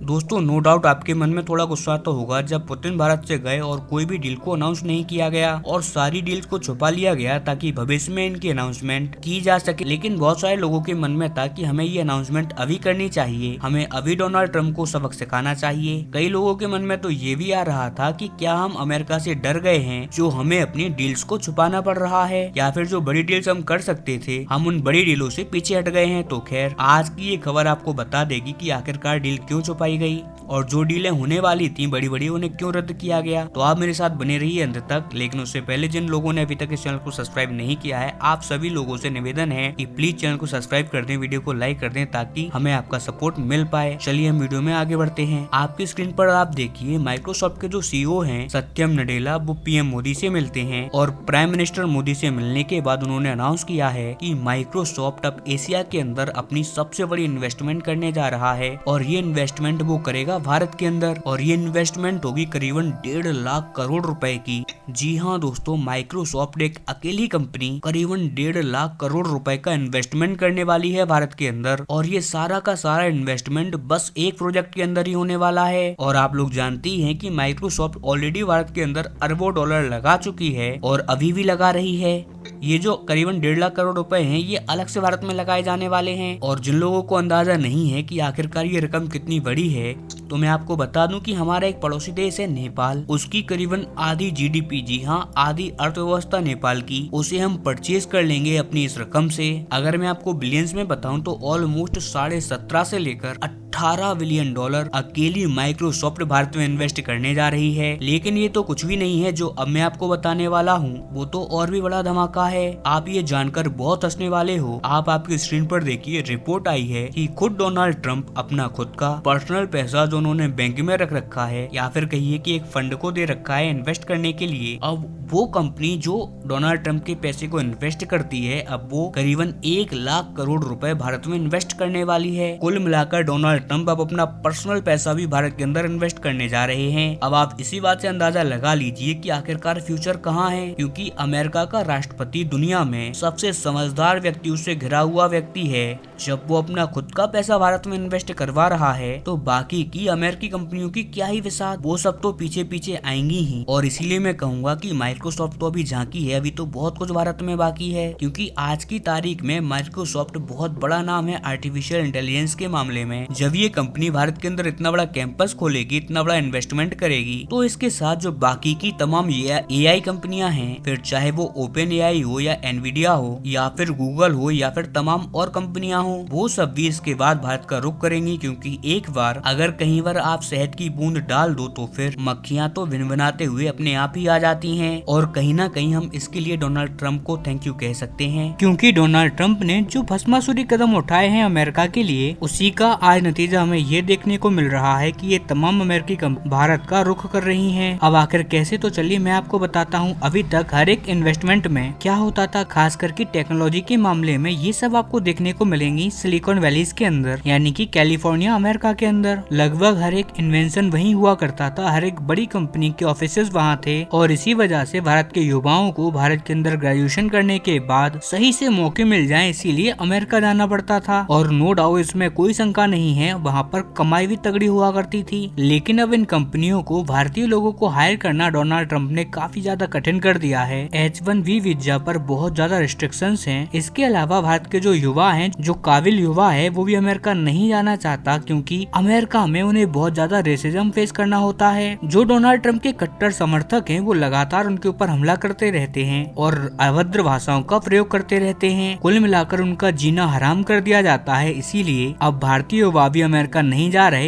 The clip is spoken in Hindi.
दोस्तों नो डाउट आपके मन में थोड़ा गुस्सा तो होगा जब पुतिन भारत से गए और कोई भी डील को अनाउंस नहीं किया गया और सारी डील्स को छुपा लिया गया ताकि भविष्य में इनकी अनाउंसमेंट की जा सके। लेकिन बहुत सारे लोगों के मन में था कि हमें ये अनाउंसमेंट अभी करनी चाहिए, हमें अभी डोनाल्ड ट्रम्प को सबक सिखाना चाहिए। कई लोगों के मन में तो ये भी आ रहा था कि क्या हम अमेरिका से डर गए हैं जो हमें अपनी डील्स को छुपाना पड़ रहा है, या फिर जो बड़ी डील्स हम कर सकते थे हम उन बड़ी डीलों से पीछे हट गए हैं। तो खैर आज की ये खबर आपको बता देगी कि आखिरकार डील क्यों छुपाई गई और जो डीलें होने वाली थी बड़ी बड़ी उन्हें क्यों रद्द किया गया। तो आप मेरे साथ बने रहिए अंत तक। लेकिन उससे पहले जिन लोगों ने अभी तक इस चैनल को सब्सक्राइब नहीं किया है, आप सभी लोगों से निवेदन है कि प्लीज चैनल को सब्सक्राइब कर दें, वीडियो को लाइक कर दें ताकि हमें आपका सपोर्ट मिल पाए। चलिए हम वीडियो में आगे बढ़ते हैं। आपकी स्क्रीन पर आप देखिए माइक्रोसॉफ्ट के जो सीईओ हैं सत्यम नडेला वो पीएम मोदी से मिलते हैं और प्राइम मिनिस्टर मोदी से मिलने के बाद उन्होंने अनाउंस किया है कि माइक्रोसॉफ्ट अब एशिया के अंदर अपनी सबसे बड़ी इन्वेस्टमेंट करने जा रहा है और ये इन्वेस्टमेंट वो करेगा भारत के अंदर और ये इन्वेस्टमेंट होगी करीबन 1.5 लाख करोड़ रुपए की। जी हाँ दोस्तों, माइक्रोसॉफ्ट एक अकेली कंपनी करीबन 1.5 लाख करोड़ रुपए का इन्वेस्टमेंट करने वाली है भारत के अंदर और ये सारा का सारा इन्वेस्टमेंट बस एक प्रोजेक्ट के अंदर ही होने वाला है। और आप लोग जानती हैं कि माइक्रोसॉफ्ट ऑलरेडी भारत के अंदर अरबों डॉलर लगा चुकी है और अभी भी लगा रही है। ये जो करीबन 1.5 लाख करोड़ रुपए हैं ये अलग से भारत में लगाए जाने वाले हैं। और जिन लोगों को अंदाजा नहीं है कि आखिरकार ये रकम कितनी बड़ी है, तो मैं आपको बता दूं कि हमारा एक पड़ोसी देश है नेपाल, उसकी करीबन आधी जीडीपी, जी हाँ आधी अर्थव्यवस्था नेपाल की, उसे हम परचेज कर लेंगे अपनी इस रकम से। अगर मैं आपको बिलियंस में बताऊं तो ऑलमोस्ट 17.5 से लेकर 18 बिलियन डॉलर अकेली माइक्रोसॉफ्ट भारत में इन्वेस्ट करने जा रही है। लेकिन ये तो कुछ भी नहीं है, जो अब मैं आपको बताने वाला हूँ वो तो और भी बड़ा धमाका है। आप ये जानकर बहुत हंसने वाले हो। आप आपकी स्क्रीन पर देखिए रिपोर्ट आई है कि खुद डोनाल्ड ट्रम्प अपना खुद का पर्सनल पैसा जो उन्होंने बैंक में रख रखा है या फिर कहिए कि एक फंड को दे रखा है इन्वेस्ट करने के लिए, अब वो कंपनी जो डोनाल्ड ट्रम्प के पैसे को इन्वेस्ट करती है अब वो करीबन 1 लाख करोड़ रुपए भारत में इन्वेस्ट करने वाली है। कुल मिलाकर डोनाल्ड ट्रम्प अब अपना पर्सनल पैसा भी भारत के अंदर इन्वेस्ट करने जा रहे हैं। अब आप इसी बात से अंदाजा लगा लीजिए कि आखिरकार फ्यूचर कहाँ है, क्योंकि अमेरिका का राष्ट्रपति दुनिया में सबसे समझदार व्यक्ति उससे घिरा हुआ व्यक्ति है। जब वो अपना खुद का पैसा भारत में इन्वेस्ट करवा रहा है तो बाकी की अमेरिकी कंपनियों की क्या ही विसात, वो सब तो पीछे पीछे आएंगी ही। और इसीलिए मैं कहूंगा कि माइक्रोसॉफ्ट तो अभी झांकी है, अभी तो बहुत कुछ भारत में बाकी है, क्योंकि आज की तारीख में माइक्रोसॉफ्ट बहुत बड़ा नाम है आर्टिफिशियल इंटेलिजेंस के मामले में। जब ये कंपनी भारत के अंदर इतना बड़ा कैंपस खोलेगी, इतना बड़ा इन्वेस्टमेंट करेगी, तो इसके साथ जो बाकी की तमाम एआई कंपनियां हैं, फिर चाहे वो ओपन एआई हो या एनवीडिया हो या फिर गूगल हो या फिर तमाम और कंपनियां हो, वो सब भी इसके बाद भारत का रुख करेंगी। क्योंकि एक बार अगर कहीं पर आप शहद की बूंद डाल दो तो फिर मक्खियां तो भिनभिनाते हुए अपने आप ही आ जाती हैं। और कहीं ना कहीं हम इसके लिए डोनाल्ड ट्रम्प को थैंक यू कह सकते हैं, क्योंकि डोनाल्ड ट्रम्प ने जो भस्मासुरी कदम उठाए हैं अमेरिका के लिए, उसी का आज नतीजा हमें ये देखने को मिल रहा है कि ये तमाम अमेरिकी कंपनी भारत का रुख कर रही हैं। अब आखिर कैसे, तो चलिए मैं आपको बताता हूँ। अभी तक हर एक इन्वेस्टमेंट में क्या होता था, खास करके टेक्नोलॉजी के मामले में, ये सब आपको देखने को मिलेंगी सिलिकॉन वैलीज के अंदर, यानी कि कैलिफोर्निया अमेरिका के अंदर। लगभग हर एक इन्वेंशन वहीं हुआ करता था, हर एक बड़ी कंपनी के ऑफिसेज वहाँ थे और इसी वजह से भारत के युवाओं को भारत के अंदर ग्रेजुएशन करने के बाद सही से मौके मिल जाएं, इसीलिए अमेरिका जाना पड़ता था। और नो डाउट इसमें कोई शंका नहीं है, वहाँ पर कमाई भी तगड़ी हुआ करती थी। लेकिन अब इन कंपनियों को भारतीय लोगों को हायर करना डोनाल्ड ट्रम्प ने काफी ज्यादा कठिन कर दिया है। H1B वीजा पर बहुत ज्यादा रिस्ट्रिक्शंस हैं। इसके अलावा भारत के जो युवा हैं, जो काबिल युवा है, वो भी अमेरिका नहीं जाना चाहता, क्योंकि अमेरिका में उन्हें बहुत ज्यादा रेसिज्म फेस करना होता है। जो डोनाल्ड ट्रम्प के कट्टर समर्थक हैं वो लगातार उनके ऊपर हमला करते रहते हैं और अभद्र भाषाओं का प्रयोग करते रहते हैं। कुल मिलाकर उनका जीना हराम कर दिया जाता है। इसीलिए अब भारतीय युवा भी अमेरिका नहीं जा रहे।